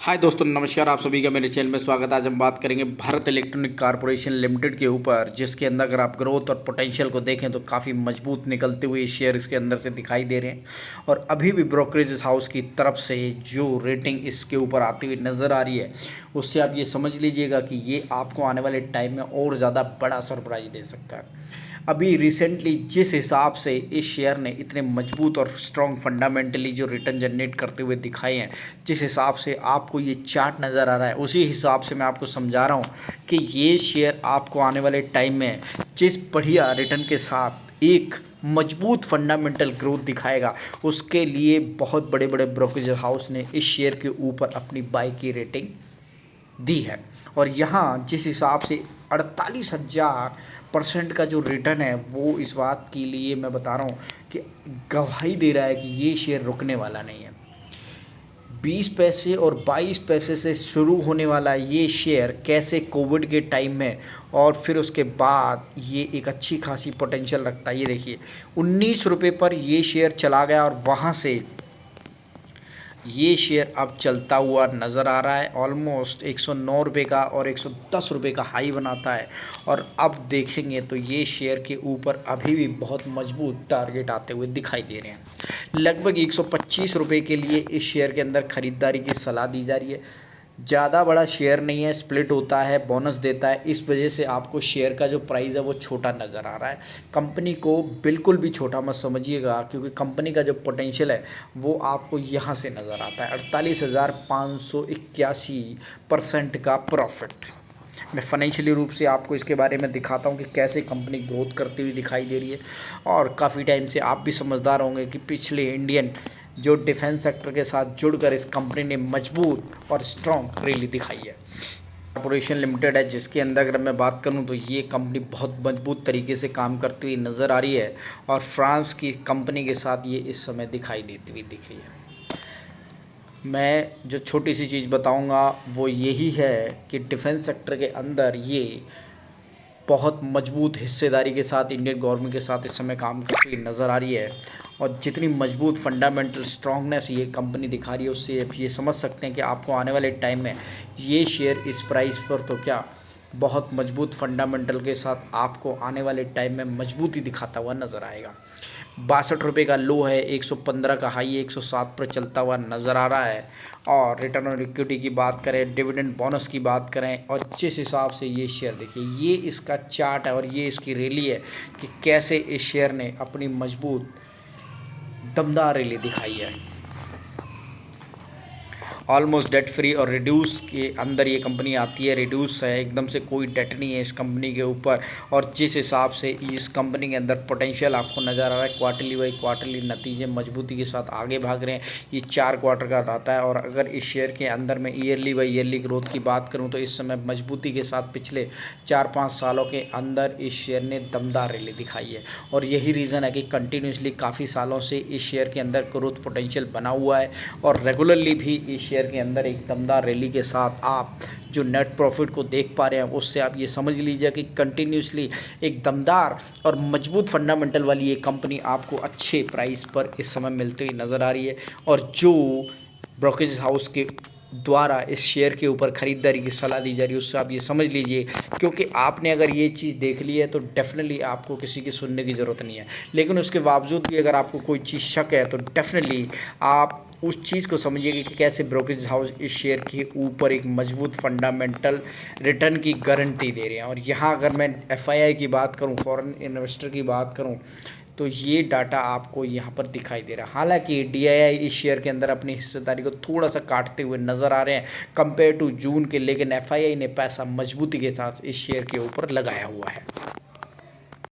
हाय दोस्तों, नमस्कार। आप सभी का मेरे चैनल में स्वागत है। आज हम बात करेंगे भारत इलेक्ट्रॉनिक कॉर्पोरेशन लिमिटेड के ऊपर, जिसके अंदर अगर आप ग्रोथ और पोटेंशियल को देखें तो काफ़ी मजबूत निकलते हुए शेयर इसके अंदर से दिखाई दे रहे हैं। और अभी भी ब्रोकरेज हाउस की तरफ से जो रेटिंग इसके ऊपर आती हुई नज़र आ रही है, उससे आप ये समझ लीजिएगा कि ये आपको आने वाले टाइम में और ज़्यादा बड़ा सरप्राइज दे सकता है। अभी रिसेंटली जिस हिसाब से इस शेयर ने इतने मजबूत और स्ट्रॉन्ग फंडामेंटली जो रिटर्न जनरेट करते हुए दिखाए हैं, जिस हिसाब से आपको ये चार्ट नज़र आ रहा है, उसी हिसाब से मैं आपको समझा रहा हूँ कि ये शेयर आपको आने वाले टाइम में जिस बढ़िया रिटर्न के साथ एक मजबूत फंडामेंटल ग्रोथ दिखाएगा, उसके लिए बहुत बड़े बड़े ब्रोकरेज हाउस ने इस शेयर के ऊपर अपनी बाई की रेटिंग दी है। और यहाँ जिस हिसाब से 48,000% का जो रिटर्न है, वो इस बात के लिए मैं बता रहा हूँ कि गवाही दे रहा है कि ये शेयर रुकने वाला नहीं है। 20 पैसे और 22 पैसे से शुरू होने वाला ये शेयर कैसे कोविड के टाइम में और फिर उसके बाद ये एक अच्छी खासी पोटेंशियल रखता है। ये देखिए 19 रुपये पर ये शेयर चला गया और वहाँ से ये शेयर अब चलता हुआ नज़र आ रहा है। ऑलमोस्ट 109 रुपये का और 110 रुपये का हाई बनाता है। और अब देखेंगे तो ये शेयर के ऊपर अभी भी बहुत मजबूत टारगेट आते हुए दिखाई दे रहे हैं। लगभग 125 रुपये के लिए इस शेयर के अंदर ख़रीदारी की सलाह दी जा रही है। ज़्यादा बड़ा शेयर नहीं है, स्प्लिट होता है, बोनस देता है, इस वजह से आपको शेयर का जो प्राइस है वो छोटा नज़र आ रहा है। कंपनी को बिल्कुल भी छोटा मत समझिएगा, क्योंकि कंपनी का जो पोटेंशियल है वो आपको यहाँ से नज़र आता है। 48,581% का प्रॉफिट। मैं फाइनेंशियली रूप से आपको इसके बारे में दिखाता हूँ कि कैसे कंपनी ग्रोथ करती हुई दिखाई दे रही है। और काफ़ी टाइम से आप भी समझदार होंगे कि पिछले इंडियन जो डिफेंस सेक्टर के साथ जुड़कर इस कंपनी ने मजबूत और स्ट्रॉन्ग रैली दिखाई है। कॉर्पोरेशन लिमिटेड है, जिसके अंदर अगर मैं बात करूं तो ये कंपनी बहुत मजबूत तरीके से काम करती हुई नज़र आ रही है। और फ्रांस की कंपनी के साथ ये इस समय दिखाई देती हुई दिख रही है। मैं जो छोटी सी चीज़ बताऊंगा वो यही है कि डिफेंस सेक्टर के अंदर ये बहुत मजबूत हिस्सेदारी के साथ इंडियन गवर्नमेंट के साथ इस समय काम करती हुई नज़र आ रही है। और जितनी मजबूत फंडामेंटल स्ट्रांगनेस ये कंपनी दिखा रही है, उससे आप ये समझ सकते हैं कि आपको आने वाले टाइम में ये शेयर इस प्राइस पर तो क्या बहुत मजबूत फंडामेंटल के साथ आपको आने वाले टाइम में मजबूती दिखाता हुआ नज़र आएगा। 62 रुपये का लो है, 115 का हाई, 107 पर चलता हुआ नज़र आ रहा है। और रिटर्न ऑन इक्विटी की बात करें, डिविडेंड बोनस की बात करें, और जिस हिसाब से ये शेयर देखिए, ये इसका चार्ट है और ये इसकी रैली है कि कैसे इस शेयर ने अपनी मजबूत दमदार रैली दिखाई है। ऑलमोस्ट डेट फ्री और रिड्यूस के अंदर ये कंपनी आती है। रिड्यूस है, एकदम से कोई डेट नहीं है इस कंपनी के ऊपर। और जिस हिसाब से इस कंपनी के अंदर पोटेंशियल आपको नज़र आ रहा है, क्वार्टरली बाई क्वार्टरली नतीजे मजबूती के साथ आगे भाग रहे हैं। ये 4 क्वार्टर का आता है। और अगर इस शेयर के अंदर मैं ईयरली बाई ईयरली ग्रोथ की बात करूँ तो इस समय मजबूती के साथ पिछले 4-5 सालों के अंदर इस शेयर ने दमदार रैली दिखाई है। और यही रीज़न है कि कंटिन्यूसली काफ़ी सालों से इस शेयर के अंदर ग्रोथ पोटेंशियल बना हुआ है। और रेगुलरली भी इस शेयर के अंदर एक दमदार रैली के साथ आप जो नेट प्रॉफिट को देख पा रहे हैं, उससे आप ये समझ लीजिए कि कंटिन्यूसली एक दमदार और मजबूत फंडामेंटल वाली ये कंपनी आपको अच्छे प्राइस पर इस समय मिलती हुई नज़र आ रही है। और जो ब्रोकरेज हाउस के द्वारा इस शेयर के ऊपर ख़रीदारी की सलाह दी जा रही है, उससे आप ये समझ लीजिए, क्योंकि आपने अगर ये चीज़ देख ली है तो डेफिनेटली आपको किसी की सुनने की ज़रूरत नहीं है। लेकिन उसके बावजूद भी अगर आपको कोई चीज़ शक है तो डेफिनेटली आप उस चीज़ को समझिएगा कि कैसे ब्रोकरेज हाउस इस शेयर के ऊपर एक मजबूत फंडामेंटल रिटर्न की गारंटी दे रहे हैं। और यहाँ अगर मैं एफआईआई की बात करूँ, फॉरेन इन्वेस्टर की बात करूँ, तो ये डाटा आपको यहाँ पर दिखाई दे रहा है। हालांकि डीआईआई इस शेयर के अंदर अपनी हिस्सेदारी को थोड़ा सा काटते हुए नज़र आ रहे हैं कंपेयर टू जून के, लेकिन एफआईआई ने पैसा मजबूती के साथ इस शेयर के ऊपर लगाया हुआ है।